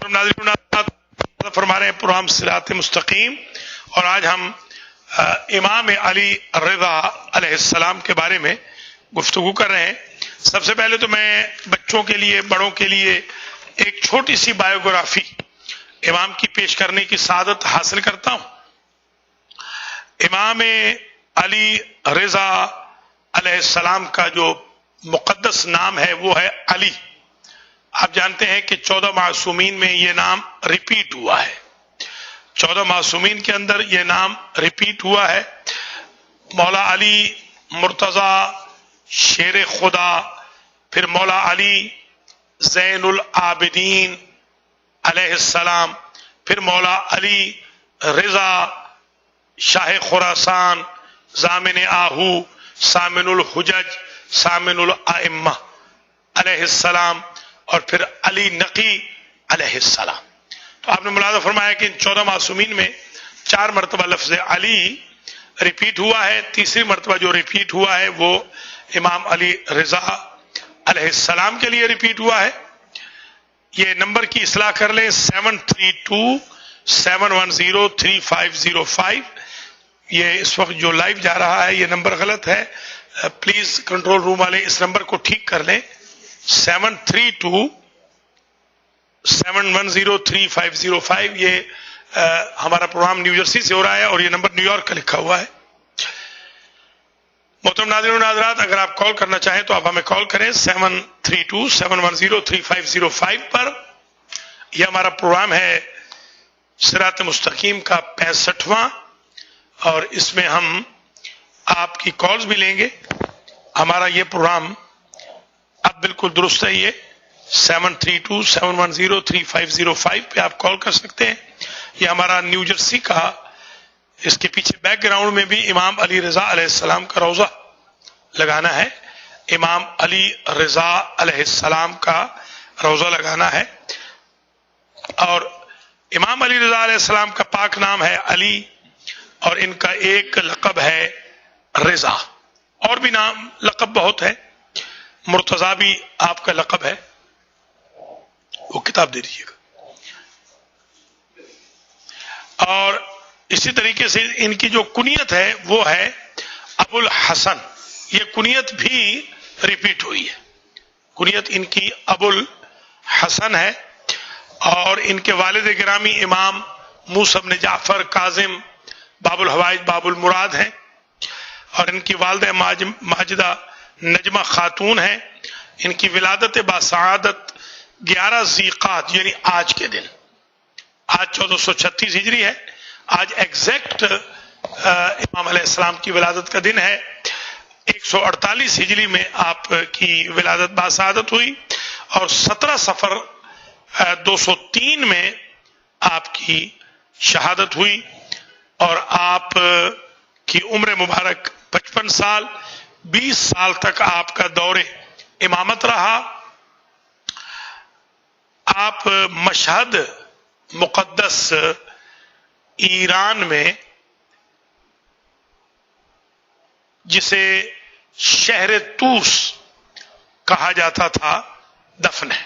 محترم ناظرین، فرما رہے ہیں پروگرام صراط مستقیم، اور آج ہم امام علی رضا علیہ السلام کے بارے میں گفتگو کر رہے ہیں۔ سب سے پہلے تو میں بچوں کے لیے، بڑوں کے لیے ایک چھوٹی سی بایوگرافی امام کی پیش کرنے کی سعادت حاصل کرتا ہوں۔ امام علی رضا علیہ السلام کا جو مقدس نام ہے وہ ہے علی۔ آپ جانتے ہیں کہ 14 معصومین میں یہ نام ریپیٹ ہوا ہے، 14 معصومین کے اندر یہ نام ریپیٹ ہوا ہے۔ مولا علی مرتضی شیر خدا، پھر مولا علی زین العابدین علیہ السلام، پھر مولا علی رضا شاہ خراسان، ضامن آہو، سامن الحجج، سامن الائمہ علیہ السلام، اور پھر علی نقی علیہ السلام۔ تو آپ نے ملاحظہ فرمایا کہ ان 14 معصومین میں 4 مرتبہ لفظ علی ریپیٹ ہوا ہے۔ تیسری مرتبہ جو ریپیٹ ہوا ہے وہ امام علی رضا علیہ السلام کے لیے ریپیٹ ہوا ہے۔ یہ نمبر کی اصلاح کر لیں، 7327103505۔ یہ اس وقت جو لائیو جا رہا ہے یہ نمبر غلط ہے، پلیز کنٹرول روم والے اس نمبر کو ٹھیک کر لیں۔ 7327103505۔ یہ ہمارا پروگرام نیو جرسی سے ہو رہا ہے اور یہ نمبر نیو یارک کا لکھا ہوا ہے۔ محترم ناظرین و ناظرات، اگر آپ کال کرنا چاہیں تو آپ ہمیں کال کریں 7327103505 پر۔ یہ ہمارا پروگرام ہے صراط مستقیم کا 65واں، اور اس میں ہم آپ کی کالز بھی لیں گے۔ ہمارا یہ پروگرام اب بالکل درست ہے، یہ 7327103505 پہ آپ کال کر سکتے ہیں۔ یہ ہمارا نیو جرسی کا، اس کے پیچھے بیک گراؤنڈ میں بھی امام علی رضا علیہ السلام کا روضہ لگانا ہے، امام علی رضا علیہ السلام کا روضہ لگانا ہے۔ اور امام علی رضا علیہ السلام کا پاک نام ہے علی، اور ان کا ایک لقب ہے رضا، اور بھی نام لقب بہت ہے، مرتضی بھی آپ کا لقب ہے۔ وہ کتاب دے دیجیے گا۔ اور اسی طریقے سے ان کی جو کنیت ہے وہ ہے ابو الحسن۔ یہ کنیت بھی ریپیٹ ہوئی ہے، کنیت ان کی ابو الحسن ہے۔ اور ان کے والد گرامی امام موسیٰ بن جعفر کاظم باب الحوائج باب المراد ہیں، اور ان کی والدہ ماجدہ نجمہ خاتون ہیں۔ ان کی ولادت باسعادت 11 ذیقعد یعنی آج کے دن، آج 1436 ہجری ہے، آج ایگزیکٹ امام علیہ السلام کی ولادت کا دن ہے۔ 148 ہجری میں آپ کی ولادت باسعادت ہوئی، اور 17 صفر 203 میں آپ کی شہادت ہوئی، اور آپ کی عمر مبارک 55 سال، 20 سال تک آپ کا دور امامت رہا۔ آپ مشہد مقدس ایران میں، جسے شہر طوس کہا جاتا تھا، دفن ہے۔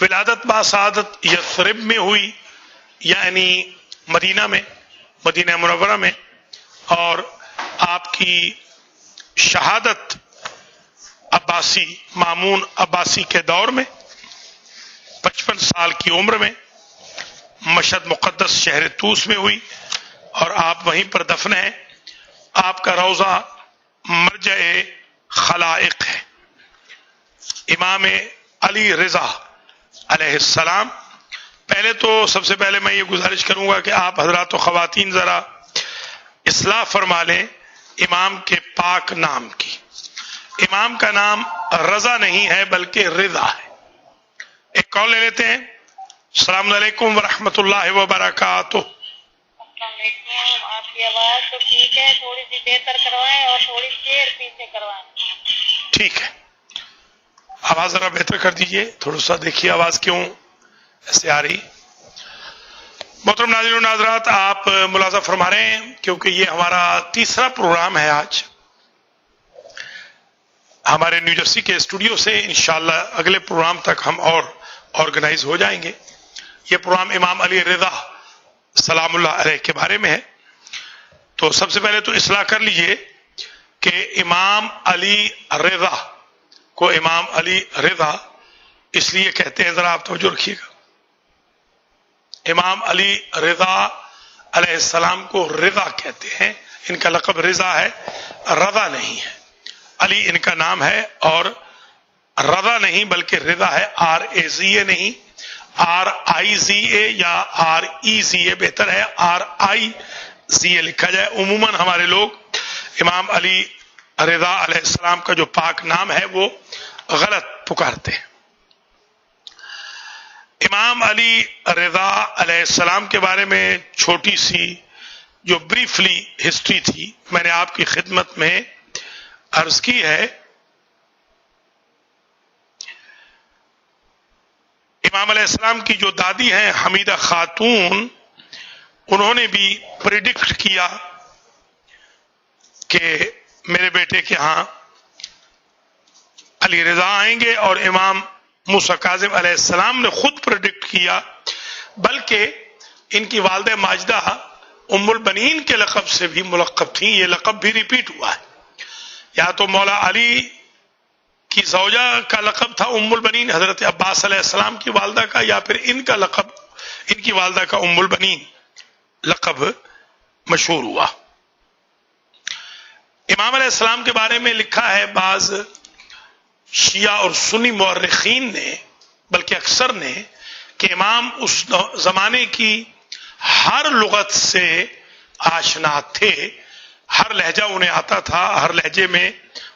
ولادت باسعادت یثرب میں ہوئی، یعنی مدینہ میں، مدینہ منورہ میں، اور آپ کی شہادت عباسی مامون عباسی کے دور میں 55 سال کی عمر میں مشہد مقدس شہر طوس میں ہوئی، اور آپ وہیں پر دفن ہیں۔ آپ کا روضہ مرجع خلائق ہے۔ امام علی رضا علیہ السلام، پہلے تو سب سے پہلے میں یہ گزارش کروں گا کہ آپ حضرات و خواتین ذرا اصلاح فرما لیں امام کے پاک نام کی۔ امام کا نام رضا نہیں ہے بلکہ رضا ہے۔ ایک کال لے لیتے ہیں۔ السلام علیکم ورحمۃ اللہ وبرکاتہ۔ السلام علیکم، آپ کی آواز تو ٹھیک ہے، تھوڑی سی بہتر کروائیں اور تھوڑی دیر پیچھے کروائیں۔ ٹھیک ہے، آواز ذرا بہتر کر دیجئے، تھوڑا سا دیکھیے آواز کیوں ایسے آ رہی۔ محترم ناظرین و ناظرات، آپ ملاحظہ فرما رہے ہیں کیونکہ یہ ہمارا تیسرا پروگرام ہے آج ہمارے نیو جرسی کے اسٹوڈیو سے۔ انشاءاللہ اگلے پروگرام تک ہم اور آرگنائز ہو جائیں گے. یہ پروگرام امام علی رضا سلام اللہ علیہ کے بارے میں ہے. تو سب سے پہلے تو اصلاح کر لیجئے کہ امام علی رضا کو امام علی رضا اس لیے کہتے ہیں، ذرا آپ توجہ رکھیے گا. امام علی رضا علیہ السلام کو رضا کہتے ہیں. ان کا لقب رضا ہے، رضا نہیں ہے. علی ان کا نام ہے اور رضا نہیں بلکہ رضا ہے. RAZA نہیں، RIZA یا REZA بہتر ہے. RIZA لکھا جائے. عموماً ہمارے لوگ امام علی رضا علیہ السلام کا جو پاک نام ہے وہ غلط پکارتے ہیں. امام علی رضا علیہ السلام کے بارے میں چھوٹی سی جو بریفلی ہسٹری تھی میں نے آپ کی خدمت میں عرض کی ہے. امام علیہ السلام کی جو دادی ہیں حمیدہ خاتون، انہوں نے بھی پریڈکٹ کیا کہ میرے بیٹے کے ہاں علی رضا آئیں گے، اور امام موسیٰ کاظم علیہ السلام نے خود پریڈکٹ کیا. بلکہ ان کی والدہ ماجدہ ام البنین کے لقب سے بھی ملقب تھیں. یہ لقب بھی ریپیٹ ہوا ہے. یا تو مولا علی کی زوجہ کا لقب تھا ام البنین حضرت عباس علیہ السلام کی والدہ کا، یا پھر ان کا لقب، ان کی والدہ کا ام البنین لقب مشہور ہوا. امام علیہ السلام کے بارے میں لکھا ہے بعض شیعہ اور سنی مورخین نے، بلکہ اکثر نے، کہ امام اس زمانے کی ہر لغت سے آشنا تھے. ہر لہجہ انہیں آتا تھا، ہر لہجے میں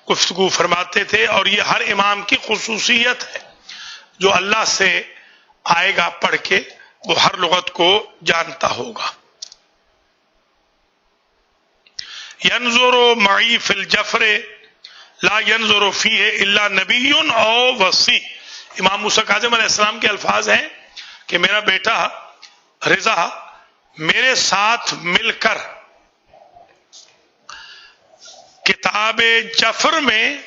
گفتگو فرماتے تھے. اور یہ ہر امام کی خصوصیت ہے، جو اللہ سے آئے گا پڑھ کے وہ ہر لغت کو جانتا ہوگا. ينظر معي في الجفر لا ينظر فيه الا نبی او وصی. امام موسیٰ کاظم علیہ السلام کے الفاظ ہیں کہ میرا بیٹا رضا میرے ساتھ مل کر کتاب جفر میں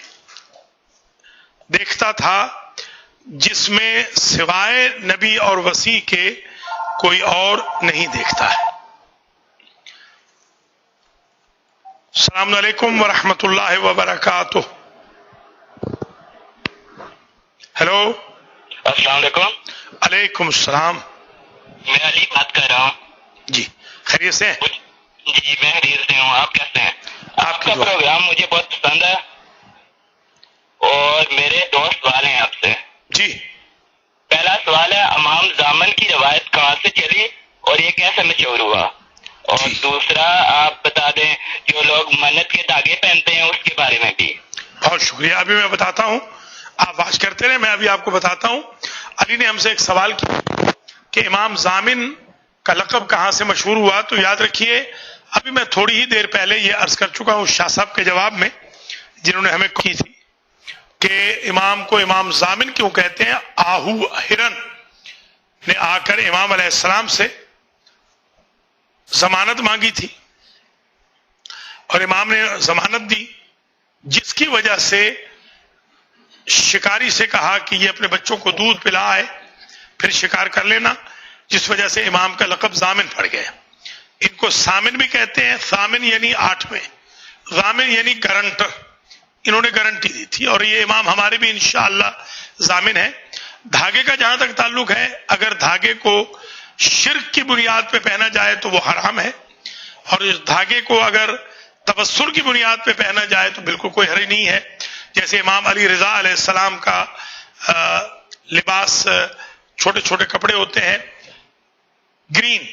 دیکھتا تھا جس میں سوائے نبی اور وصی کے کوئی اور نہیں دیکھتا ہے. السلام علیکم ورحمۃ اللہ وبرکاتہ. ہیلو. السلام علیکم. علیکم السلام. میں علی بات کر رہا ہوں. جی خیریت سے؟ جی میں خیریت سے ہوں. آپ کیسے ہیں؟ آپ کا دعا. پروگرام مجھے بہت پسند ہے اور میرے دو سوال ہیں آپ سے. جی. پہلا سوال ہے، امام زامن کی روایت کہاں سے چلی اور یہ کیسے مشہور ہوا؟ اور جی. دوسرا آپ بتا دیں جو لوگ منت کے دھاگے پہنتے ہیں اس کے بارے میں بھی. بہت شکریہ. ابھی میں بتاتا ہوں، آپ بات کرتے رہے، میں ابھی آپ کو بتاتا ہوں. علی نے ہم سے ایک سوال کیا کہ امام ضامن کا لقب کہاں سے مشہور ہوا. تو یاد رکھیے ابھی میں تھوڑی ہی دیر پہلے یہ عرض کر چکا ہوں شاہ صاحب کے جواب میں جنہوں نے ہمیں کی تھی کہ امام کو امام ضامن کیوں کہتے ہیں. آہو ہرن نے آ کر امام علیہ السلام سے ضمانت مانگی تھی اور امام نے ضمانت دی، جس کی وجہ سے شکاری سے کہا کہ یہ اپنے بچوں کو دودھ پلائے پھر شکار کر لینا، جس وجہ سے امام کا لقب ضامن پڑ گیا. ان کو سامن بھی کہتے ہیں. ثامن یعنی 8ویں، ضامن یعنی گارنٹر. انہوں نے گارنٹی دی تھی اور یہ امام ہمارے بھی انشاءاللہ ضامن ہے. دھاگے کا جہاں تک تعلق ہے، اگر دھاگے کو شرک کی بنیاد پہ پہنا جائے تو وہ حرام ہے، اور اس دھاگے کو اگر تبصر کی بنیاد پہ پہنا جائے تو بالکل کوئی حرج نہیں ہے. جیسے امام علی رضا علیہ السلام کا لباس چھوٹے چھوٹے کپڑے ہوتے ہیں، گرین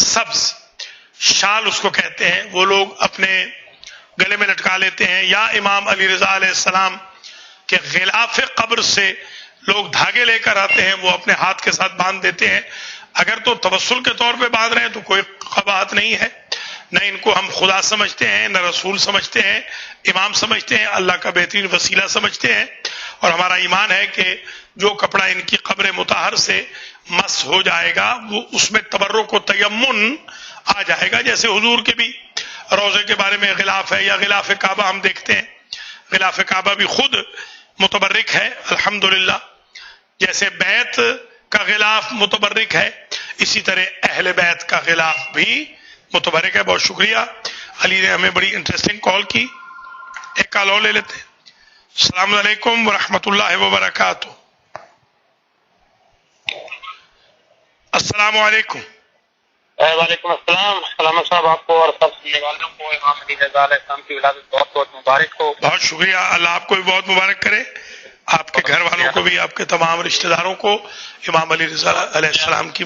سبز شال اس کو کہتے ہیں، وہ لوگ اپنے گلے میں لٹکا لیتے ہیں. یا امام علی رضا علیہ السلام کے غلاف قبر سے لوگ دھاگے لے کر آتے ہیں، وہ اپنے ہاتھ کے ساتھ باندھ دیتے ہیں. اگر تو توسل کے طور پہ باندھ رہے ہیں تو کوئی قباحت نہیں ہے. نہ ان کو ہم خدا سمجھتے ہیں، نہ رسول سمجھتے ہیں، امام سمجھتے ہیں، اللہ کا بہترین وسیلہ سمجھتے ہیں. اور ہمارا ایمان ہے کہ جو کپڑا ان کی قبر مطہر سے مس ہو جائے گا وہ اس میں تبرک و تیمن آ جائے گا. جیسے حضور کے بھی روضے کے بارے میں غلاف ہے، یا غلاف کعبہ ہم دیکھتے ہیں، غلاف کعبہ بھی خود متبرک ہے الحمدللہ. جیسے بیت کا غلاف متبرک ہے، اسی طرح اہل بیت کا غلاف بھی متبرک ہے۔ بہت شکریہ، علی نے ہمیں بڑی انٹرسٹنگ کال کی۔ ایک کال اور لے لیتے ہیں۔ السلام علیکم ورحمۃ اللہ وبرکاتہ۔ السلام علیکم۔ وعلیکم السلام علامہ صاحب، آپ کو اور سب سننے والوں کو امام علی رضا علیہ السلام کی ولادت بہت بہت مبارک ہو۔ بہت شکریہ، اللہ آپ کو بھی بہت مبارک کرے، آپ کے گھر والوں کو بھی، آپ کے تمام رشتہ داروں کو امام علی رضا علیہ السلام کی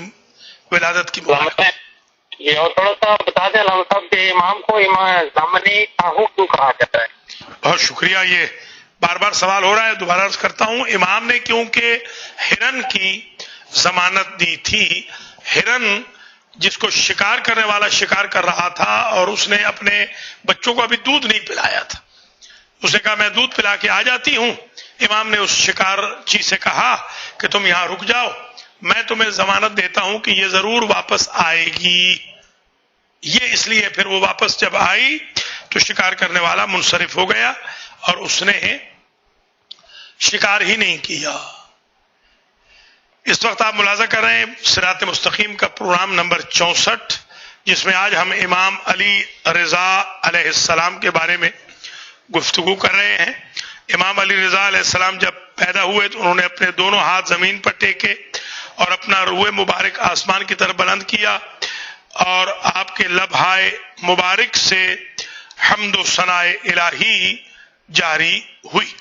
ولادت کی مبارک۔ یہ اور تھوڑا سا بتا دیں علامہ صاحب کہ امام کو امام ضامنی آہو کیوں کہا جاتا ہے؟ بہت شکریہ، یہ بار بار سوال ہو رہا ہے، دوبارہ عرض کرتا ہوں۔ امام نے کیونکہ ہرن کی ضمانت دی تھی، ہرن جس کو شکار کرنے والا شکار کر رہا تھا اور اس نے اپنے بچوں کو ابھی دودھ نہیں پلایا تھا، اس نے کہا میں دودھ پلا کے آ جاتی ہوں۔ امام نے اس شکارچی سے کہا کہ تم یہاں رک جاؤ، میں تمہیں ضمانت دیتا ہوں کہ یہ ضرور واپس آئے گی۔ یہ اس لیے پھر وہ واپس جب آئی تو شکار کرنے والا منصرف ہو گیا اور اس نے شکار ہی نہیں کیا۔ اس وقت آپ ملاحظہ کر رہے ہیں صراط مستقیم کا پروگرام نمبر 64، جس میں آج ہم امام علی رضا علیہ السلام کے بارے میں گفتگو کر رہے ہیں۔ امام علی رضا علیہ السلام جب پیدا ہوئے تو انہوں نے اپنے دونوں ہاتھ زمین پر ٹیکے اور اپنا روح مبارک آسمان کی طرف بلند کیا، اور آپ کے لبہائے مبارک سے حمد و ثناء الہی جاری ہوئی۔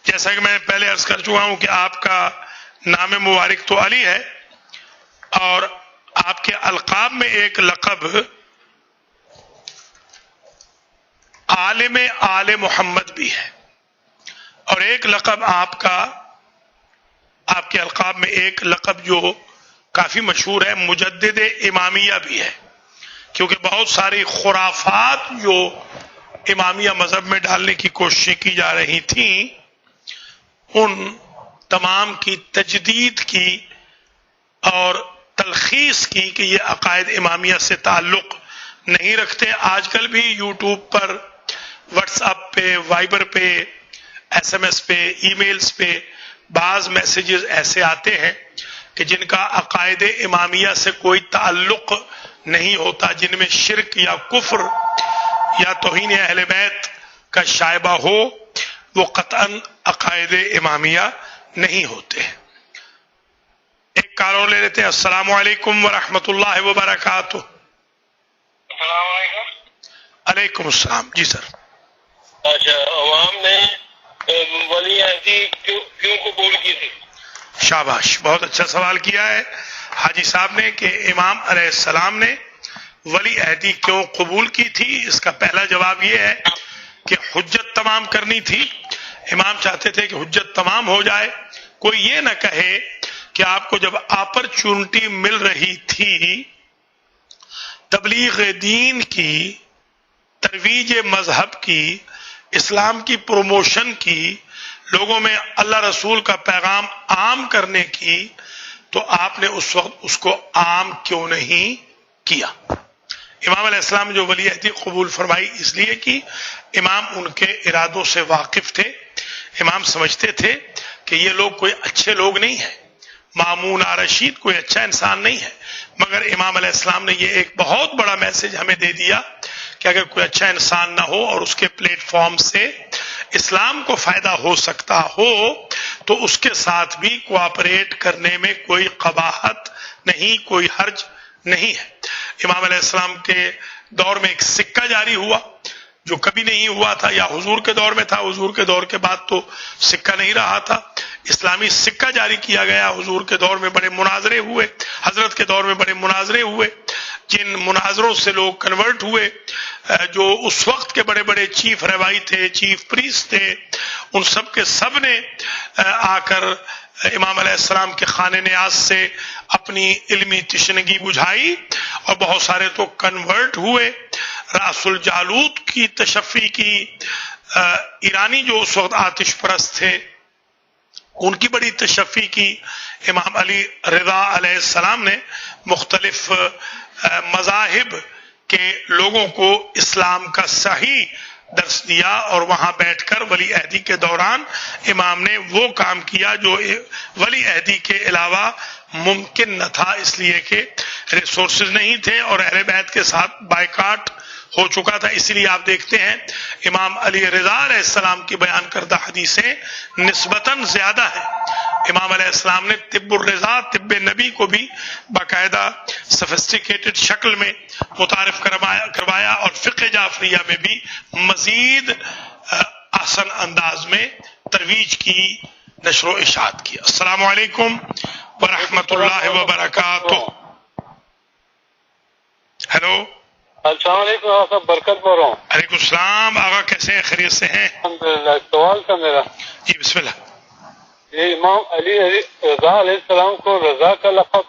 جیسا کہ میں پہلے عرض کر چکا ہوں کہ آپ کا نام مبارک تو علی ہے، اور آپ کے القاب میں ایک لقب عالم آل محمد بھی ہے، اور ایک لقب آپ کے القاب میں ایک لقب جو کافی مشہور ہے مجدد امامیہ بھی ہے، کیونکہ بہت ساری خرافات جو امامیہ مذہب میں ڈالنے کی کوششیں کی جا رہی تھیں، ان تمام کی تجدید کی اور تلخیص کی کہ یہ عقائد امامیہ سے تعلق نہیں رکھتے۔ آج کل بھی یوٹیوب پر، واٹس ایپ پہ، وائبر پہ، ایس ایم ایس پہ، ای میلز پہ بعض میسیجز ایسے آتے ہیں کہ جن کا عقائد امامیہ سے کوئی تعلق نہیں ہوتا، جن میں شرک یا کفر یا توہین اہل بیت کا شائبہ ہو، وہ قطعاً عقائد امامیہ نہیں ہوتے۔ ایک کال اور لے لیتے ہیں۔ السلام علیکم ورحمۃ اللہ وبرکاتہ۔ السلام علیکم۔ علیکم السلام، جی سر۔ اچھا، عوام نے ولی عہدی کیوں قبول کی تھی؟ شاباش، بہت اچھا سوال کیا ہے حاجی صاحب نے کہ امام علیہ السلام نے ولی عہدی کیوں قبول کی تھی۔ اس کا پہلا جواب یہ ہے کہ حجت تمام کرنی تھی۔ امام چاہتے تھے کہ حجت تمام ہو جائے، کوئی یہ نہ کہے کہ آپ کو جب اپرچونٹی مل رہی تھی تبلیغ دین کی، ترویج مذہب کی، اسلام کی پروموشن کی، لوگوں میں اللہ رسول کا پیغام عام کرنے کی، تو آپ نے اس وقت اس کو عام کیوں نہیں کیا؟ امام علیہ السلام جو ولی عہدی قبول فرمائی اس لیے کہ امام ان کے ارادوں سے واقف تھے۔ امام سمجھتے تھے کہ یہ لوگ کوئی اچھے لوگ نہیں ہیں، مامون رشید کوئی اچھا انسان نہیں ہے، مگر امام علیہ السلام نے یہ ایک بہت بڑا میسج ہمیں دے دیا کہ اگر کوئی اچھا انسان نہ ہو اور اس کے پلیٹ فارم سے اسلام کو فائدہ ہو سکتا ہو تو اس کے ساتھ بھی کوآپریٹ کرنے میں کوئی قباحت نہیں، کوئی حرج نہیں ہے۔ امام علیہ السلام کے دور میں ایک سکہ جاری ہوا جو کبھی نہیں ہوا تھا، یا حضور کے دور میں تھا، حضور کے دور کے بعد تو سکہ نہیں رہا تھا، اسلامی سکہ جاری کیا گیا۔ حضور کے دور میں بڑے مناظرے ہوئے، حضرت کے دور میں بڑے مناظرے ہوئے، جن مناظروں سے لوگ کنورٹ ہوئے، جو اس وقت کے بڑے بڑے چیف رہبائی تھے، چیف پریسٹ تھے، ان سب کے سب نے آ کر امام علیہ السلام کے خانے نیاز سے اپنی علمی تشنگی بجھائی، اور بہت سارے تو کنورٹ ہوئے۔ راس الجالوت کی تشفی کی، ایرانی جو اس وقت آتش پرست تھے ان کی بڑی تشفی کی۔ امام علی رضا علیہ السلام نے مختلف مذاہب کے لوگوں کو اسلام کا صحیح درس دیا اور وہاں بیٹھ کر ولی عہدی کے دوران امام نے وہ کام کیا جو ولی عہدی کے علاوہ ممکن نہ تھا، اس لیے کہ ریسورسز نہیں تھے اور اہل بیت کے ساتھ بائیکاٹ ہو چکا تھا. اسی لیے آپ دیکھتے ہیں امام علی رضا علیہ السلام کی بیان کردہ حدیثیں نسبتاً زیادہ ہیں. امام علیہ السلام نے طب الرضا، طب نبی کو بھی باقاعدہ سفسٹیکیٹڈ شکل میں متعارف کروایا اور فقہ جعفریہ میں بھی مزید احسن انداز میں ترویج کی، نشر و اشاعت کی. السلام علیکم ورحمۃ اللہ وبرکاتہ. ہیلو، السلام علیکم. صاحب برکت بول رہا ہوں. وعلیکم السلام. آغا کیسے ہیں؟ خیریت سے ہیں؟ الحمدللہ. سوال تھا میرا. جی بسم اللہ. یہ امام علی رضا علیہ السلام کو رضا کا لقب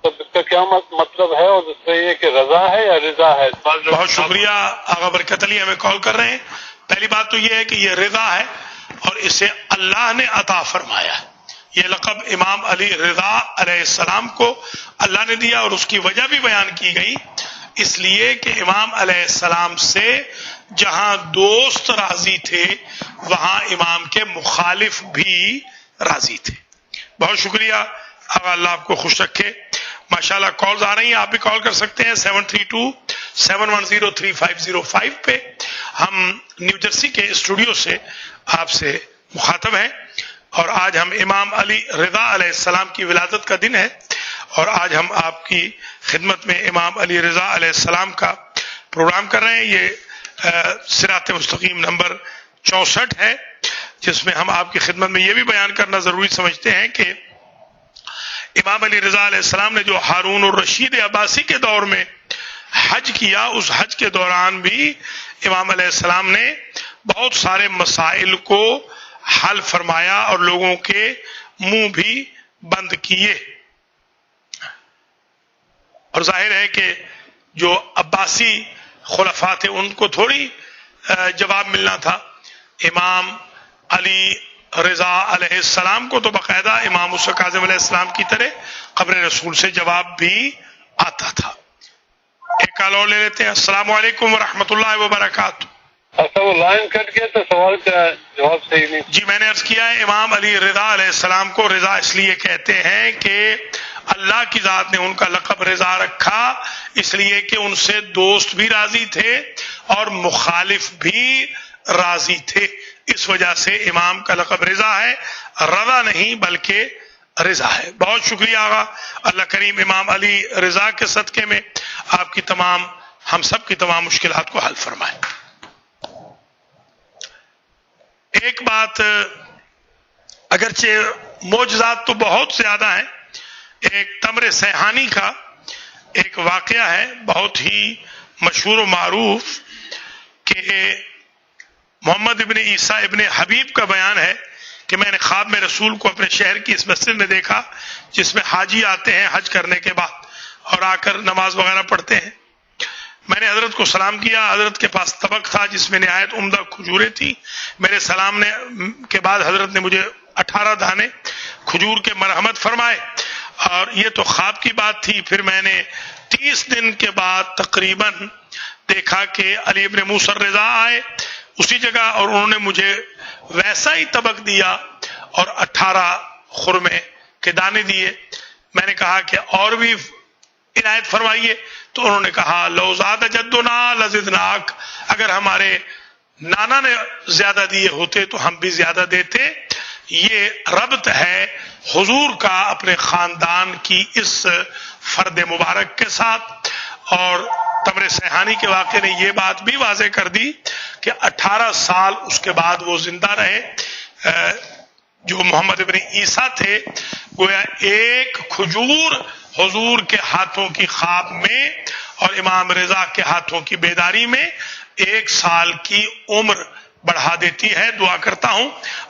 اس کا کیا مطلب ہے، اور دوسرا یہ کہ رضا ہے یا رضا ہے؟ بہت شکریہ آغا برکت علی، ہمیں کال کر رہے ہیں. پہلی بات تو یہ ہے کہ یہ رضا ہے اور اسے اللہ نے عطا فرمایا. یہ لقب امام علی رضا علیہ السلام کو اللہ نے دیا اور اس کی وجہ بھی بیان کی گئی، اس لیے کہ امام علیہ السلام سے جہاں دوست راضی تھے وہاں امام کے مخالف بھی راضی تھے. بہت شکریہ آغا، اللہ آپ کو خوش رکھے. ماشاءاللہ کالز آ رہی ہیں، آپ بھی کال کر سکتے ہیں 732-710-3505 پہ. ہم نیو جرسی کے اسٹوڈیو سے آپ سے مخاطب ہیں اور آج ہم امام علی رضا علیہ السلام کی ولادت کا دن ہے اور آج ہم آپ کی خدمت میں امام علی رضا علیہ السلام کا پروگرام کر رہے ہیں. یہ صراط مستقیم نمبر 64 ہے، جس میں ہم آپ کی خدمت میں یہ بھی بیان کرنا ضروری سمجھتے ہیں کہ امام علی رضا علیہ السلام نے جو ہارون الرشید عباسی کے دور میں حج کیا، اس حج کے دوران بھی امام علیہ السلام نے بہت سارے مسائل کو حل فرمایا اور لوگوں کے منہ بھی بند کیے. اور ظاہر ہے کہ جو عباسی خلفاء تھے ان کو تھوڑی جواب ملنا تھا. امام علی رضا علیہ السلام کو تو باقاعدہ امام موسیٰ کاظم علیہ السلام کی طرح قبر رسول سے جواب بھی آتا تھا. ایک کال اور لے لیتے ہیں. السلام علیکم ورحمۃ اللہ وبرکاتہ. اصل وہ لائن کٹ گیا تو سوال کا جواب صحیح نہیں. جی میں نے عرض کیا ہے امام علی رضا علیہ السلام کو رضا اس لیے کہتے ہیں کہ اللہ کی ذات نے ان کا لقب رضا رکھا اس لیے کہ ان سے دوست بھی راضی تھے اور مخالف بھی راضی تھے. اس وجہ سے امام کا لقب رضا ہے، رضا نہیں بلکہ رضا ہے. بہت شکریہ آغا. اللہ کریم امام علی رضا کے صدقے میں آپ کی تمام، ہم سب کی تمام مشکلات کو حل فرمائے. ایک بات، اگرچہ معجزات تو بہت زیادہ ہیں، ایک تمر سیحانی کا ایک واقعہ ہے بہت ہی مشہور و معروف کہ محمد ابن عیسیٰ ابن حبیب کا بیان ہے کہ میں نے خواب میں رسول کو اپنے شہر کی اس مسجد میں دیکھا جس میں حاجی آتے ہیں حج کرنے کے بعد اور آ کر نماز وغیرہ پڑھتے ہیں. میں نے حضرت کو سلام کیا. حضرت کے پاس طبق تھا جس میں نہایت عمدہ کھجوریں تھیں. میرے سلام کے بعد حضرت نے مجھے 18 دانے کھجور کے مرحمت فرمائے اور یہ تو خواب کی بات تھی. پھر میں نے 30 دن کے بعد تقریباً دیکھا کہ علی ابن موسیٰ رضا آئے اسی جگہ اور انہوں نے مجھے ویسا ہی طبق دیا اور 18 خرمے کے دانے دیے. میں نے کہا کہ اور بھی عنایت فرمائیے تو انہوں نے کہا لو زاد جدنا لزدناک، اگر ہمارے نانا نے زیادہ دیے ہوتے تو ہم بھی زیادہ دیتے. یہ ربط ہے حضور کا اپنے خاندان کی اس فرد مبارک کے ساتھ. اور تمر سیحانی کے واقعے نے یہ بات بھی واضح کر دی کہ 18 سال اس کے بعد وہ زندہ رہے. جو محمد ابن عیسیٰ تھے گویا ایک کھجور حضور کے ہاتھوں کی خواب میں اور امام رضا کے ہاتھوں کی بیداری میں 1 سال کی عمر بڑھا دیتی ہے. دعا کرتا ہوں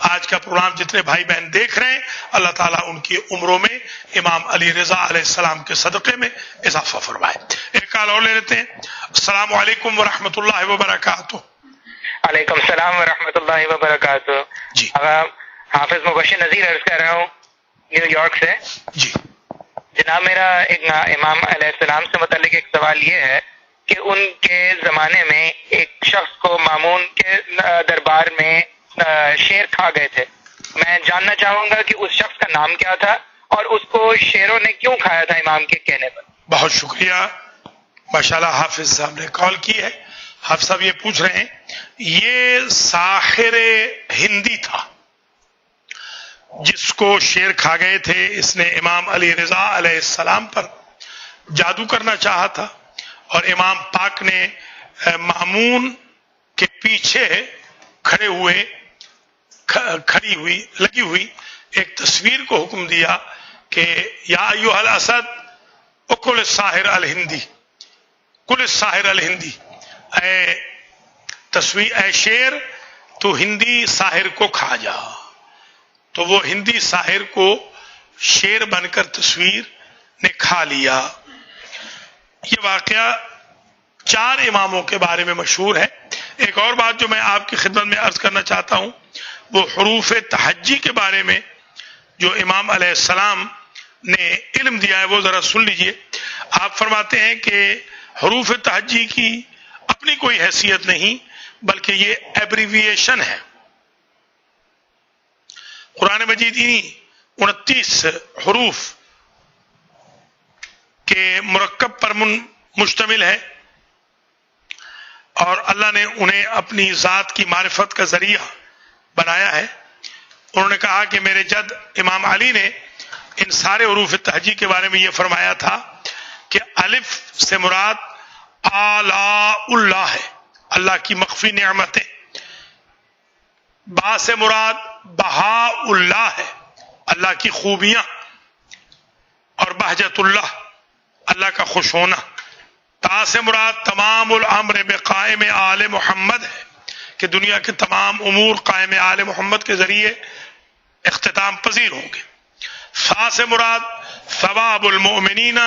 آج کا پروگرام جتنے بھائی بہن دیکھ رہے ہیں اللہ تعالیٰ ان کی عمروں میں امام علی رضا علیہ السلام کے صدقے میں اضافہ فرمائے. ایک کال اور لے لیتے ہیں. السلام علیکم ورحمۃ اللہ وبرکاتہ. وعلیکم السلام ورحمۃ اللہ وبرکاتہ. جی حافظ مبشر نذیر عرض کر رہا ہوں نیو یارک سے. جی جناب میرا ایک امام علیہ السلام سے متعلق ایک سوال یہ ہے کہ ان کے زمانے میں ایک شخص کو مامون کے دربار میں شیر کھا گئے تھے. میں جاننا چاہوں گا کہ اس شخص کا نام کیا تھا اور اس کو شیروں نے کیوں کھایا تھا امام کے کہنے پر. بہت شکریہ. ماشاءاللہ حافظ صاحب نے کال کی ہے. حافظ صاحب یہ پوچھ رہے ہیں یہ ساحر ہندی تھا جس کو شیر کھا گئے تھے. اس نے امام علی رضا علیہ السلام پر جادو کرنا چاہا تھا اور امام پاک نے مامون کے پیچھے لگی ہوئی ایک تصویر کو حکم دیا کہ یا ایھا الاسد اکل الساحر الہندی، کل الساحر الہندی، اے شیر تو ہندی ساحر کو کھا جا. تو وہ ہندی ساحر کو شیر بن کر تصویر نے کھا لیا. یہ واقعہ 4 اماموں کے بارے میں مشہور ہے. ایک اور بات جو میں آپ کی خدمت میں عرض کرنا چاہتا ہوں وہ حروف تہجی کے بارے میں جو امام علیہ السلام نے علم دیا ہے وہ ذرا سن لیجئے. آپ فرماتے ہیں کہ حروف تہجی کی اپنی کوئی حیثیت نہیں بلکہ یہ ایبریویشن ہے. قرآن مجید انہی 29 حروف کے مرکب پر مشتمل ہے اور اللہ نے انہیں اپنی ذات کی معرفت کا ذریعہ بنایا ہے. انہوں نے کہا کہ میرے جد امام علی نے ان سارے حروف تہجی کے بارے میں یہ فرمایا تھا کہ الف سے مراد آلاء اللہ ہے، اللہ کی مخفی نعمتیں. با سے مراد بہاء اللہ ہے، اللہ کی خوبیاں. اور بہجت اللہ، اللہ کا خوش ہونا. تا سے مراد تمام الامر بقائم آل محمد ہے کہ دنیا کے تمام امور قائم آل محمد کے ذریعے اختتام پذیر ہوں گے. فا سے مراد ثواب المؤمنین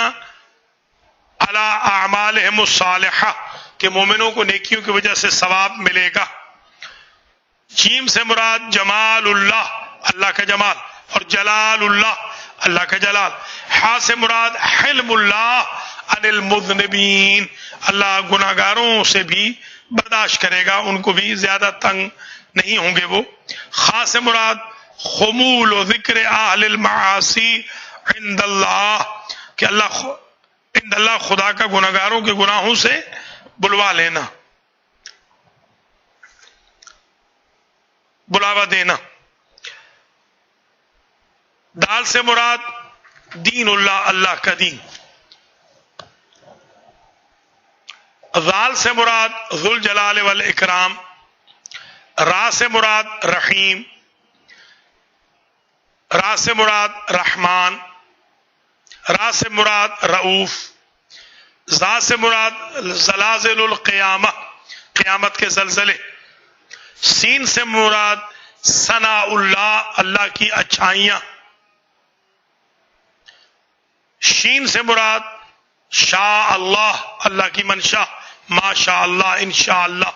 علی اعمالہم الصالحہ کہ مومنوں کو نیکیوں کی وجہ سے ثواب ملے گا. جیم سے مراد جمال اللہ، اللہ کا جمال، اور جلال اللہ، اللہ کا جلال. ہا سے مراد حلم اللہ عن المذنبین، اللہ گناہگاروں سے بھی برداشت کرے گا، ان کو بھی زیادہ تنگ نہیں ہوں گے وہ. خا سے مراد خمول و ذکر اہل المعاصی عند اللہ کہ عند اللہ خدا کا گناہگاروں کے گناہوں سے بلوا لینا، بلاوا دینا. دال سے مراد دین اللہ، اللہ کا دین. ذال سے مراد ذو الجلال والاکرام. را سے مراد رحیم. را سے مراد رحمان. را سے مراد رؤوف. زا سے مراد زلازل القیامہ، قیامت کے زلزلے. سین سے مراد ثناء اللہ، اللہ کی اچھائیاں. شین سے مراد شاء اللہ، اللہ کی منشا، ما شاء اللہ، انشاء اللہ.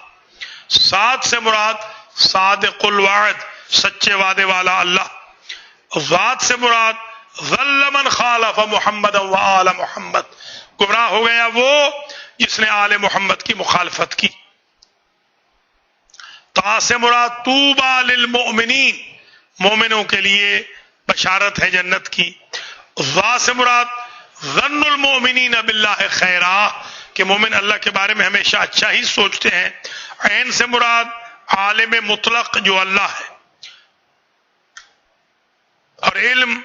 صاد سے مراد صادق الوعد، سچے وعدے والا اللہ. ذات سے مراد ضل من خالف محمد و آل محمد، گمراہ ہو گیا وہ جس نے آل محمد کی مخالفت کی. تا سے مراد طوبى للمؤمنین، مومنوں کے لیے بشارت ہے جنت کی. ذا سے مراد ظن المؤمنین باللہ خیرا کہ مومن اللہ کے بارے میں ہمیشہ اچھا ہی سوچتے ہیں. عین سے مراد عالم مطلق جو اللہ ہے. اور علم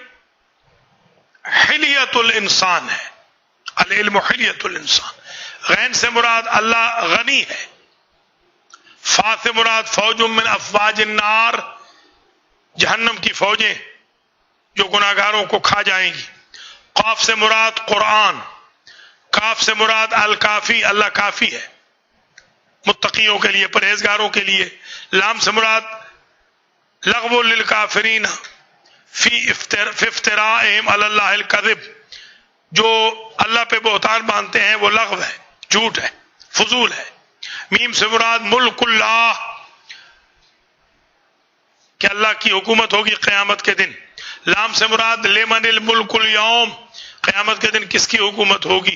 حلیت الانسان ہے، العلم حلیت الانسان. غین سے مراد اللہ غنی ہے. فا سے مراد فوج من افواج النار، جہنم کی فوجیں جو گناہگاروں کو کھا جائیں گی. قاف سے مراد قرآن. کاف سے مراد الکافی، اللہ کافی ہے متقیوں کے لیے، پرہیزگاروں کے لیے. لام سے مراد لغو للکافرین فی افتراءہم علی اللہ الکذب، جو اللہ پہ بہتان باندھتے ہیں وہ لغو ہے، جھوٹ ہے، فضول ہے. میم سے مراد ملک اللہ کہ اللہ کی حکومت ہوگی قیامت کے دن. لام سے مراد لمن الملک اليوم، قیامت کے دن کس کی حکومت ہوگی.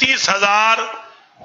30,000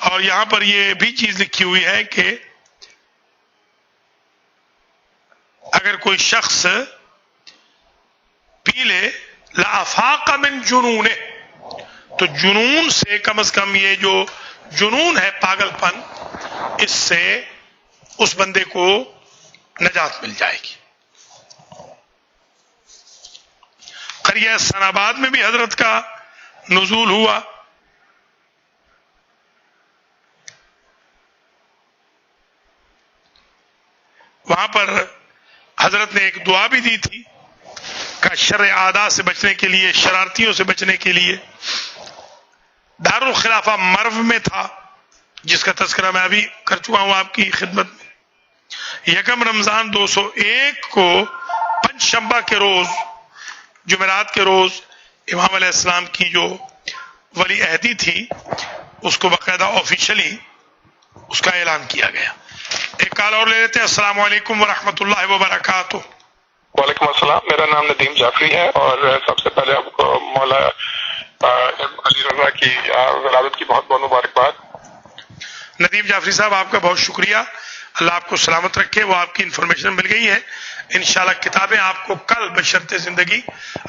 اور یہاں پر یہ بھی چیز لکھی ہوئی ہے کہ اگر کوئی شخص پی لے لافاق من جنون، تو جنون سے کم از کم یہ جو جنون ہے پاگل پن، اس سے اس بندے کو نجات مل جائے گی۔ قریہ سن آباد میں بھی حضرت کا نزول ہوا، وہاں پر حضرت نے ایک دعا بھی دی تھی کہ شر اعداء سے بچنے کے لیے، شرارتیوں سے بچنے کے لیے۔ دارالخلافہ مرو میں تھا، جس کا تذکرہ میں ابھی کر چکا ہوں آپ کی خدمت میں۔ یکم رمضان 201 کو پنج شنبہ کے روز، جمعرات کے روز، امام علیہ السلام کی جو ولی عہدی تھی اس کو باقاعدہ آفیشلی اس کا اعلان کیا گیا۔ ایک کال اور لے لیتے ہیں۔ السلام علیکم ورحمۃ اللہ وبرکاتہ۔ وعلیکم السلام، میرا نام ندیم جعفری ہے، اور سب سے پہلے آپ کو مولا علی رضا کی ولادت کی بہت بہت مبارکباد۔ ندیم جعفری صاحب، آپ کا بہت شکریہ، اللہ آپ کو سلامت رکھے۔ وہ آپ کی انفارمیشن مل گئی ہے، انشاءاللہ کتابیں آپ کو کل بشرط زندگی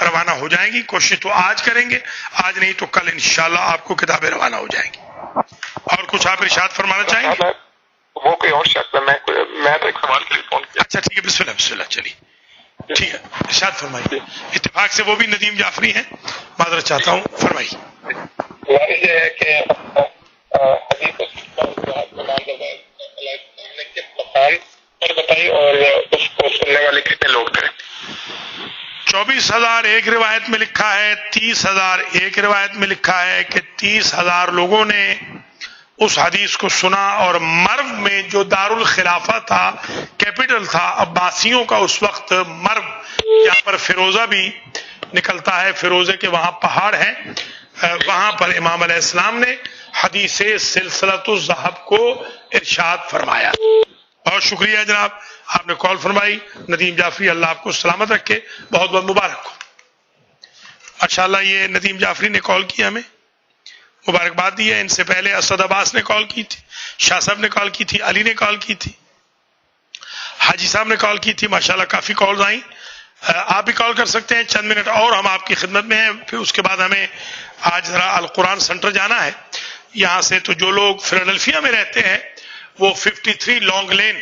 روانہ ہو جائیں گی۔ کوشش تو آج کریں گے، آج نہیں تو کل انشاءاللہ آپ کو کتابیں روانہ ہو جائیں گی۔ اور کچھ آپ ارشاد فرمانا چاہیں گے؟ وہ کوئی اور شخص ہے، میں تو ایک سوال کے لیے فون کیا۔ اچھا ٹھیک ہے، بسم اللہ بسم اللہ، چلیے ٹھیک ہے، ارشاد فرمائیے۔ اتفاق سے وہ بھی ندیم جعفری ہیں، معذرت چاہتا ہوں، فرمائیے۔ یہ ہے کہ بتائی اور اس کو سننے والے کتنے لوگ تھے؟ 24,000 ایک روایت میں لکھا ہے، 30,000 ایک روایت میں لکھا ہے کہ 30,000 لوگوں نے اس حدیث کو سنا، اور مرو میں جو دارالخلافہ تھا، کیپٹل تھا عباسیوں کا اس وقت، مرو جہاں پر فیروزہ بھی نکلتا ہے، فیروزے کے وہاں پہاڑ ہیں، وہاں پر امام علیہ السلام نے حدیث سلسلۃ الذہب کو ارشاد فرمایا۔ بہت شکریہ جناب، آپ نے کال فرمائی۔ ندیم جعفری، اللہ آپ کو سلامت رکھے، بہت بہت مبارک ہو۔ ماشاءاللہ یہ ندیم جعفری نے کال کی، ہمیں مبارکباد دی ہے۔ ان سے پہلے اسد عباس نے کال کی تھی، شاہ صاحب نے کال کی تھی، علی نے کال کی تھی، حاجی صاحب نے کال کی تھی، ماشاءاللہ کافی کالز آئیں۔ آپ بھی کال کر سکتے ہیں، چند منٹ اور ہم آپ کی خدمت میں ہیں۔ پھر اس کے بعد ہمیں آج ذرا القرآن سینٹر جانا ہے یہاں سے، تو جو لوگ فیلاڈلفیا میں رہتے ہیں وہ 53 لانگ لین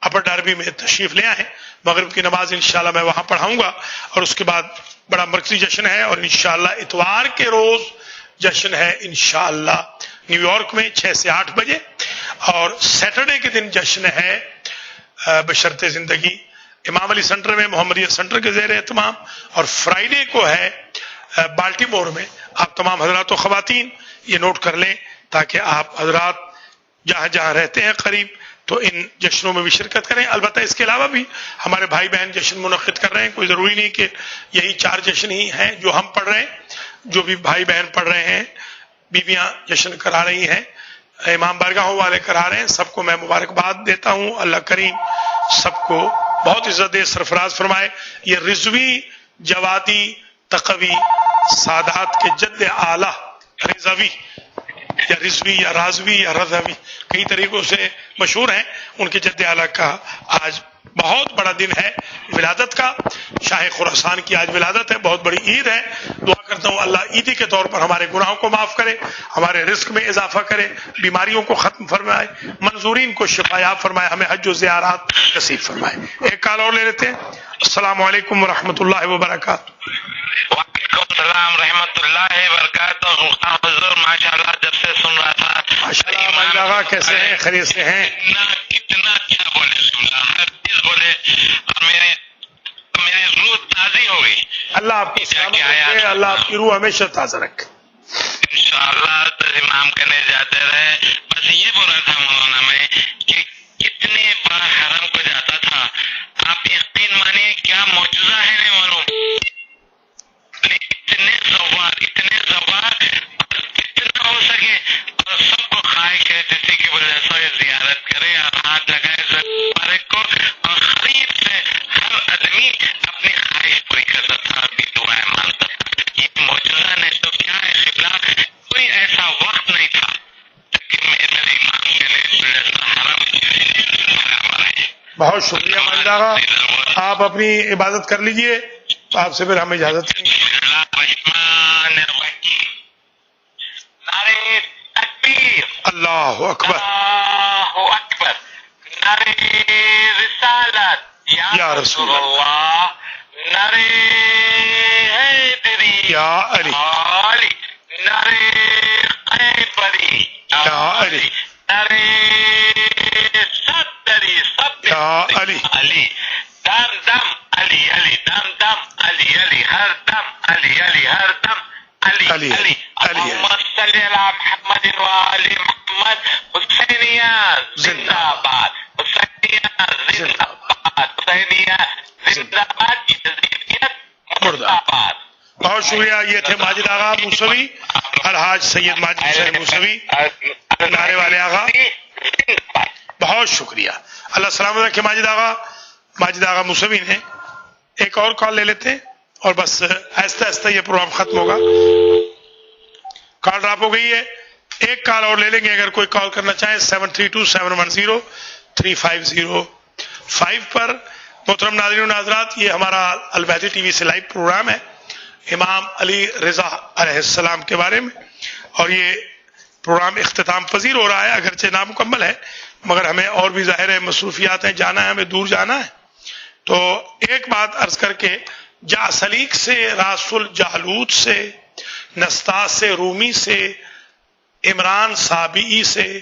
اپر ڈاربی میں تشریف لے آئے۔ مغرب کی نماز انشاءاللہ میں وہاں پڑھاؤں گا، اور اس کے بعد بڑا مرکزی جشن ہے، اور انشاءاللہ اتوار کے روز جشن ہے انشاءاللہ نیو یارک میں 6 سے 8 بجے، اور سیٹرڈے کے دن جشن ہے بشرط زندگی امام علی سینٹر میں، محمدیہ سینٹر کے زیر اہتمام، اور فرائیڈے کو ہے بالٹی مور میں۔ آپ تمام حضرات و خواتین یہ نوٹ کر لیں تاکہ آپ حضرات جہاں جہاں رہتے ہیں قریب تو ان جشنوں میں بھی شرکت کریں۔ البتہ اس کے علاوہ بھی ہمارے بھائی بہن جشن منعقد کر رہے ہیں، کوئی ضروری نہیں کہ یہی 4 جشن ہی ہیں جو ہم پڑھ رہے ہیں، جو بھی بھائی بہن پڑھ رہے ہیں، بیویاں جشن کرا رہی ہیں، امام بارگاہوں والے کرا رہے ہیں، سب کو میں مبارکباد دیتا ہوں۔ اللہ کریم سب کو بہت عزت دے، سرفراز فرمائے۔ یہ رضوی جوادی تقوی سادات کے جد اعلیٰ رضوی یا رضوی یا رازوی یا رضوی کئی طریقوں سے مشہور ہیں، ان کے جد اعلیٰ کا آج بہت بڑا دن ہے، ولادت کا۔ شاہ خراسان کی آج ولادت ہے، بہت بڑی عید ہے۔ دعا کرتا ہوں اللہ عیدی کے طور پر ہمارے گناہوں کو معاف کرے، ہمارے رزق میں اضافہ کرے، بیماریوں کو ختم فرمائے، منظورین کو شفایاب فرمائے، ہمیں حج و زیارات نصیب فرمائے۔ ایک کال اور لے لیتے ہیں۔ السلام علیکم ورحمۃ اللہ وبرکاتہ۔ وعلیکم السلام رحمۃ اللہ وبرکاتہ۔ حضور ماشاءاللہ جب سے سن رہا تھا، ماشاءاللہ ماجد آغا کیسے ہیں؟ خیریت سے ہیں؟ کتنا اچھا بولے، سننا ہر چیز بولے، اور میری روح تازی ہو گئی۔ اللہ آپ کی سلامت رکھے، اللہ آپ کی روح ہمیشہ تازہ رکھے۔ انشاءاللہ ترجمام کرنے جاتے رہے۔ بس یہ بول رہا تھا مولانا میں کہ کتنے بار حرم کو جاتا تھا، آپ یقین مانیے کیا معجزہ ہے نہیں معلوم، اتنے زوار اور جتنا ہو سکے اور سب کو خواہش ہے جیسے کہ وہ جیسا زیارت کرے اور ہاتھ لگائے مبارک کو، اور قریب سے ہر آدمی اپنی خواہش پوری کرتا تھا، اپنی دعائیں مانگتا تھا۔ یہ معجزہ نہیں تو کیا ہے قبلہ، کوئی ایسا وقت نہیں تھا کہ بہت شکریہ ماجد آغا، آپ اپنی عبادت کر لیجئے، تو آپ سے پھر ہم اجازت دیں گے۔ نعرے تکبیر، اللہ اکبر، اللہ اکبر، نعرے رسالت یا رسول اللہ، نعرے حیدری یا علی، علی، نعرے قیبری یا علی، نعرے صدری یا علی، علی، دم دم علی علی، دم دم علی علی، ہر دم علی علی، ہر دم علی علی، علی، علی، اللہم صلی علی محمد وآل محمد، حسینیہ زندہ باد، حسینیہ زندہ باد، حسینیہ زندہ باد، یزیدیت مرد آباد۔ بہت شکریہ۔ یہ تھے ماجد آغا موسوی، الحاج سید ماجد حسین موسوی، نعرے والے آغا، بہت شکریہ۔ اللہ سلامت رکھے ماجد آغا موسوی نے۔ ایک اور کال لے لیتے ہیں اور بس آہستہ آہستہ یہ پروگرام ختم ہوگا۔ کال ڈراپ ہو گئی ہے، ایک کال اور لے لیں گے اگر کوئی کال کرنا چاہیں 7327103505 پر۔ محترم ناظرین و ناظرات، یہ ہمارا المہدی ٹی وی سے لائیو پروگرام ہے امام علی رضا علیہ السلام کے بارے میں، اور یہ پروگرام اختتام پذیر ہو رہا ہے، اگرچہ نامکمل ہے مگر ہمیں اور بھی ظاہر ہے مصروفیات ہیں، جانا ہے، ہمیں دور جانا ہے۔ تو ایک بات عرض کر کے، جعسلیق سے، راس الجالوت سے، نستاس رومی سے، عمران سابعی سے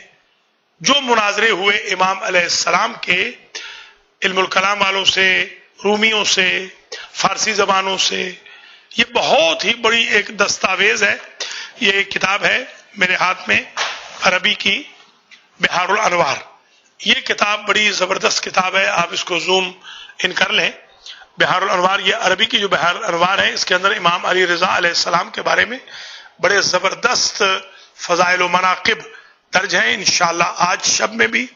جو مناظرے ہوئے امام علیہ السلام کے، علم الکلام والوں سے، رومیوں سے، فارسی زبانوں سے، یہ بہت ہی بڑی ایک دستاویز ہے۔ یہ ایک کتاب ہے میرے ہاتھ میں عربی کی، بحار الانوار۔ یہ کتاب بڑی زبردست کتاب ہے، آپ اس کو زوم ان کر لیں۔ بحار الانوار، یہ عربی کی جو بحار الانوار ہے، اس کے اندر امام علی رضا علیہ السلام کے بارے میں بڑے زبردست فضائل و مناقب درج ہیں۔ انشاءاللہ آج شب میں بھی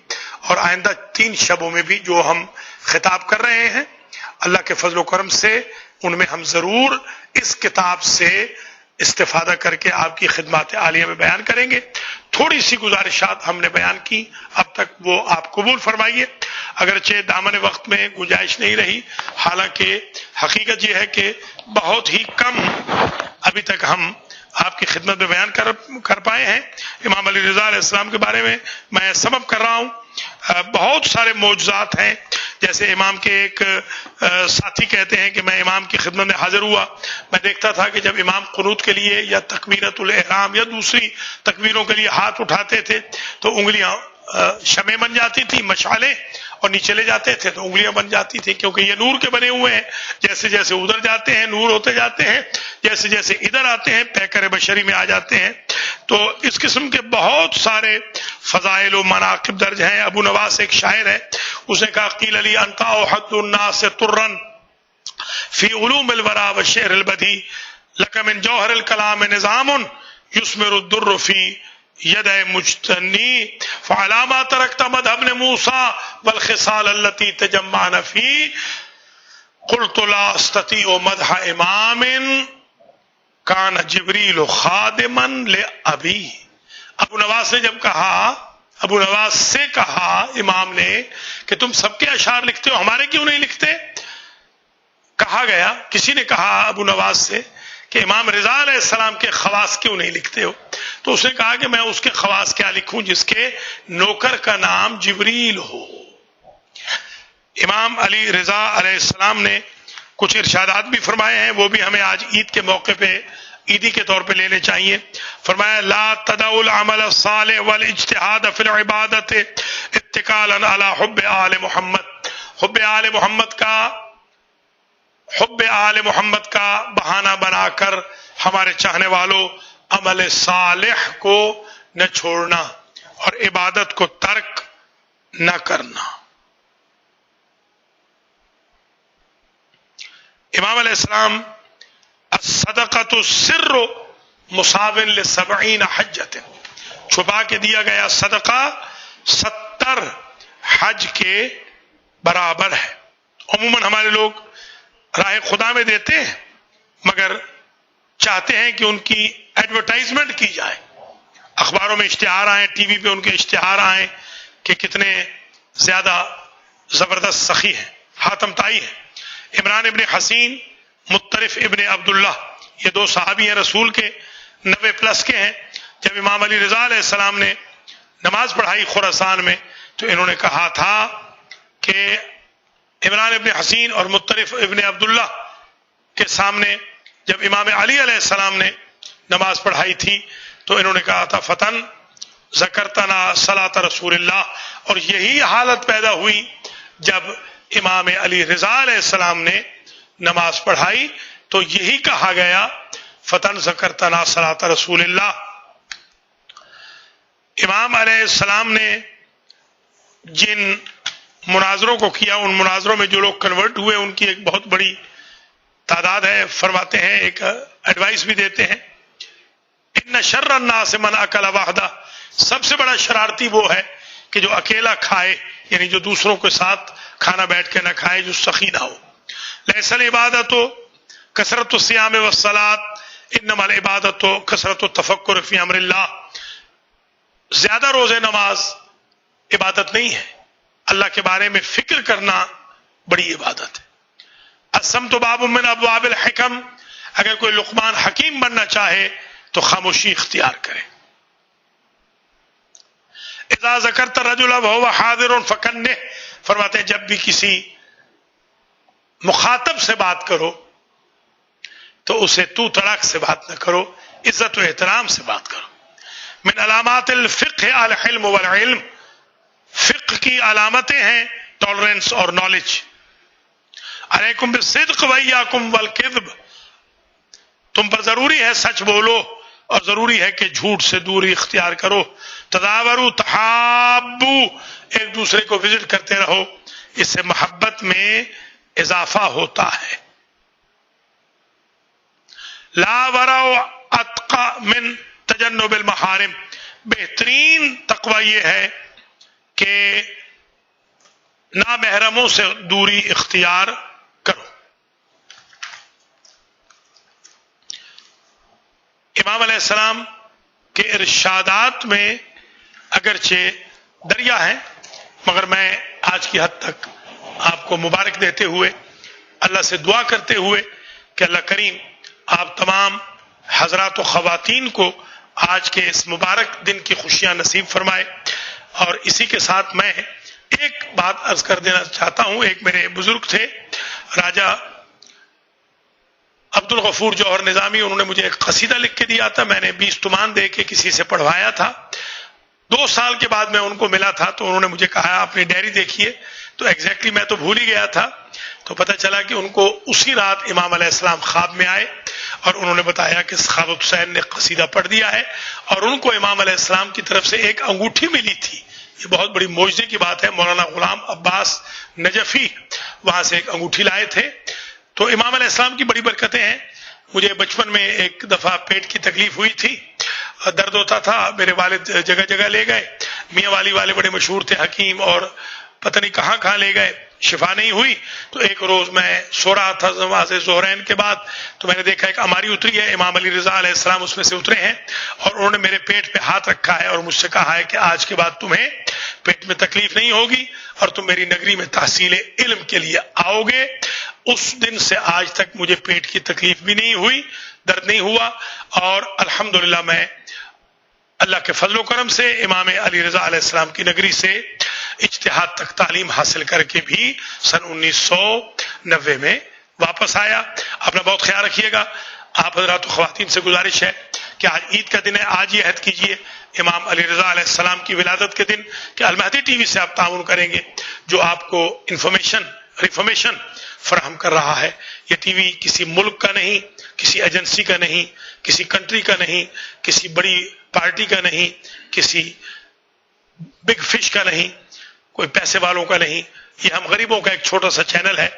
اور آئندہ 3 شبوں میں بھی جو ہم خطاب کر رہے ہیں، اللہ کے فضل و کرم سے ان میں ہم ضرور اس کتاب سے استفادہ کر کے آپ کی خدمات عالیہ میں بیان کریں گے۔ تھوڑی سی گزارشات ہم نے بیان کی اب تک، وہ آپ قبول فرمائیے، اگرچہ دامن وقت میں گنجائش نہیں رہی، حالانکہ حقیقت یہ ہے کہ بہت ہی کم ابھی تک ہم آپ کی خدمت میں بیان کر پائے ہیں۔ امام علی رضا علیہ السلام کے بارے میں میں سبب کر رہا ہوں، بہت سارے معجزات ہیں، جیسے امام کے ایک ساتھی کہتے ہیں کہ میں امام کی خدمت میں حاضر ہوا، میں دیکھتا تھا کہ جب امام قنوت کے لیے یا تکبیرۃ الاحرام یا دوسری تکبیروں کے لیے ہاتھ اٹھاتے تھے تو انگلیاں شمع بن جاتی تھی، مشعلیں، اور نیچے لے جاتے تھے تو انگلیاں بن جاتی تھی، کیونکہ یہ نور کے بنے ہوئے ہیں۔ جیسے جیسے ادھر جاتے ہیں نور ہوتے جاتے ہیں، جیسے جیسے ادھر آتے ہیں پیکر بشری میں آ جاتے ہیں۔ تو اس قسم کے بہت سارے فضائل و مناقب درج ہیں۔ ابو نواس ایک شاعر ہے، اس نے کہا قیل علی انت اوحد الناس طرا فی علوم الورا والشعر البدی لک من جوہر الکلام نظام یثمر الدر فی ید مجتنی فعلامہ ترکت مذہب موسیٰ والخصال التي تجمعن فی قلت لا استطیع مدح امام کان جبریل خادما لابی۔ ابو نواس نے جب کہا، ابو نواس سے کہا امام نے کہ تم سب کے اشعار لکھتے ہو، ہمارے کیوں نہیں لکھتے؟ کہا گیا، کسی نے کہا ابو نواس سے کہ امام رضا علیہ السلام کے خواص کیوں نہیں لکھتے ہو؟ تو اس نے کہا کہ میں اس کے خواص کیا لکھوں جس کے نوکر کا نام جبریل ہو۔ امام علی رضا علیہ السلام نے کچھ ارشادات بھی فرمائے ہیں، وہ بھی ہمیں آج عید کے موقع پہ عیدی کے طور پہ لینے چاہیے۔ فرمایا لا تدعوا العمل الصالح والاجتہاد فی العبادت اتکالا علی حب آل محمد۔ حب آل محمد کا بہانہ بنا کر ہمارے چاہنے والوں عمل صالح کو نہ چھوڑنا اور عبادت کو ترک نہ کرنا۔ امام علیہ السلام الصدقۃ السر مساو ل70 حجۃ، چھپا کے دیا گیا صدقہ 70 حج کے برابر ہے۔ عموماً ہمارے لوگ راہ خدا میں دیتے ہیں مگر چاہتے ہیں کہ ان کی ایڈورٹائزمنٹ کی جائے، اخباروں میں اشتہار آئیں، ٹی وی پہ ان کے اشتہار آئیں کہ کتنے زیادہ زبردست سخی ہیں، حاتم تائی ہیں. عمران ابن حسین، مطرف ابن عبداللہ، یہ دو صحابی ہیں رسول کے، 90+ کے ہیں. جب امام علی رضا علیہ السلام نے نماز پڑھائی خراسان میں تو انہوں نے کہا تھا کہ عمران ابن حسین اور مطرف ابن عبداللہ کے سامنے جب امام علی علیہ السلام نے نماز پڑھائی تھی تو انہوں نے کہا تھا فتن ذکرتنا صلاۃ رسول اللہ. اور یہی حالت پیدا ہوئی جب امام علی رضا علیہ السلام نے نماز پڑھائی تو یہی کہا گیا فتن ذکرتنا صلاۃ رسول اللہ. امام علیہ السلام نے جن مناظروں کو کیا ان مناظروں میں جو لوگ کنورٹ ہوئے ان کی ایک بہت بڑی تعداد ہے. فرماتے ہیں ایک ایڈوائس بھی دیتے ہیں ان شر الناس من اکل وحدہ، سب سے بڑا شرارتی وہ ہے کہ جو اکیلا کھائے، یعنی جو دوسروں کے ساتھ کھانا بیٹھ کے نہ کھائے، جو سخی نہ ہو. لیس العبادۃ کثرۃ الصیام والصلاۃ انما العبادۃ کثرۃ التفکر فی امر اللہ. زیادہ روزے نماز عبادت نہیں ہے، اللہ کے بارے میں فکر کرنا بڑی عبادت ہے. الصمت باب من ابواب الحکم، اگر کوئی لقمان حکیم بننا چاہے تو خاموشی اختیار کرے. اذا ذکرت الرجل وهو حاضر فکنہ، فرماتے ہیں جب بھی کسی مخاطب سے بات کرو تو اسے تو تڑاک سے بات نہ کرو، عزت و احترام سے بات کرو. من علامات الفقہ الحلم والعلم، فقہ کی علامتیں ہیں ٹالرنس اور نالج. علیکم بالصدق وایاکم والکذب، تم پر ضروری ہے سچ بولو اور ضروری ہے کہ جھوٹ سے دوری اختیار کرو. تداوروا تحابو، ایک دوسرے کو وزٹ کرتے رہو، اس سے محبت میں اضافہ ہوتا ہے. لا ورع اتقى من تجنب المحارم، بہترین تقوی یہ ہے کہ نامحرموں سے دوری اختیار کرو. امام علیہ السلام کے ارشادات میں اگرچہ دریا ہیں، مگر میں آج کی حد تک آپ کو مبارک دیتے ہوئے اللہ سے دعا کرتے ہوئے کہ اللہ کریم آپ تمام حضرات و خواتین کو آج کے اس مبارک دن کی خوشیاں نصیب فرمائے. اور اسی کے ساتھ میں ایک بات عرض کر دینا چاہتا ہوں. ایک میرے بزرگ تھے راجہ عبد الغفور جوہر نظامی، انہوں نے مجھے ایک قصیدہ لکھ کے دیا تھا، میں نے 20 تومان دے کے کسی سے پڑھوایا تھا. 2 سال کے بعد میں ان کو ملا تھا تو انہوں نے مجھے کہا اپنی ڈائری دیکھیے، تو ایگزیکٹلی میں تو بھول ہی گیا تھا. تو پتہ چلا کہ ان کو اسی رات امام علیہ السلام خواب میں آئے اور انہوں نے بتایا کہ خواب حسین نے قصیدہ پڑھ دیا ہے اور ان کو امام علیہ السلام کی طرف سے ایک انگوٹھی ملی تھی. یہ بہت بڑی معجزے کی بات ہے. مولانا غلام عباس نجفی وہاں سے ایک انگوٹھی لائے تھے. تو امام علیہ السلام کی بڑی برکتیں ہیں. مجھے بچپن میں ایک دفعہ پیٹ کی تکلیف ہوئی تھی، درد ہوتا تھا، میرے والد جگہ جگہ لے گئے، میاں والی والے بڑے مشہور تھے حکیم، اور پتہ نہیں کہاں کہاں لے گئے، شفا نہیں ہوئی. تو ایک روز میں سو رہا تھا نماز ظہرین کے بعد، تو میں نے دیکھا ایک اماری اتری ہے، امام علی رضا علیہ السلام اس میں سے اترے ہیں اور انہوں نے میرے پیٹ پہ ہاتھ رکھا ہے اور مجھ سے کہا ہے کہ آج کے بعد تمہیں پیٹ میں تکلیف نہیں ہوگی اور تم میری نگری میں تحصیل علم کے لیے آؤ گے. اس دن سے آج تک مجھے پیٹ کی تکلیف بھی نہیں ہوئی، درد نہیں ہوا، اور الحمدللہ میں اللہ کے فضل و کرم سے امام علی رضا علیہ السلام کی نگری سے اجتہاد تک تعلیم حاصل کر کے بھی سن 1990 میں واپس آیا. اپنا بہت خیال رکھیے گا. آپ حضرات و خواتین سے گزارش ہے کہ آج عید کا دن ہے، آج یہ عہد کیجئے امام علی رضا علیہ السلام کی ولادت کے دن کہ المہدی ٹی وی سے آپ تعاون کریں گے جو آپ کو ریفارمیشن فراہم کر رہا ہے. یہ ٹی وی کسی ملک کا نہیں، کسی ایجنسی کا نہیں، کسی کنٹری کا نہیں، کسی بڑی پارٹی کا نہیں، کسی بگ فش کا نہیں، کوئی پیسے والوں کا نہیں. یہ ہم غریبوں کا ایک چھوٹا سا چینل ہے.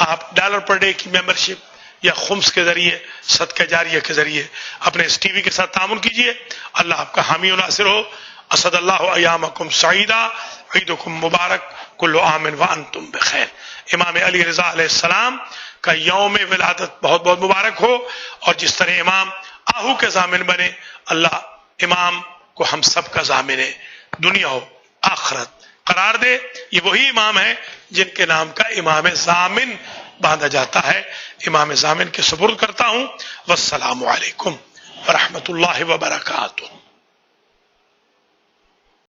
آپ $1 پر ڈے کی ممبرشپ یا خمس کے ذریعے، صدقہ جاریہ کے ذریعے اپنے اس ٹی وی کے ساتھ تعاون کیجئے. اللہ آپ کا حامی و ناصر ہو. اسد اللہ ایامکم سعیدہ، عیدکم مبارک، کل عام وانتم بخیر. امام علی رضا علیہ السلام کا یوم ولادت بہت بہت مبارک ہو، اور جس طرح امام آہو کے ضامن بنے، اللہ امام کو ہم سب کا ضامن ہے، دنیا ہو آخرت قرار دے. یہ وہی امام ہیں جن کے نام کا امام ضامن باندھا جاتا ہے. امام ضامن کے سپرد کرتا ہوں. والسلام علیکم ورحمۃ اللہ وبرکاتہ.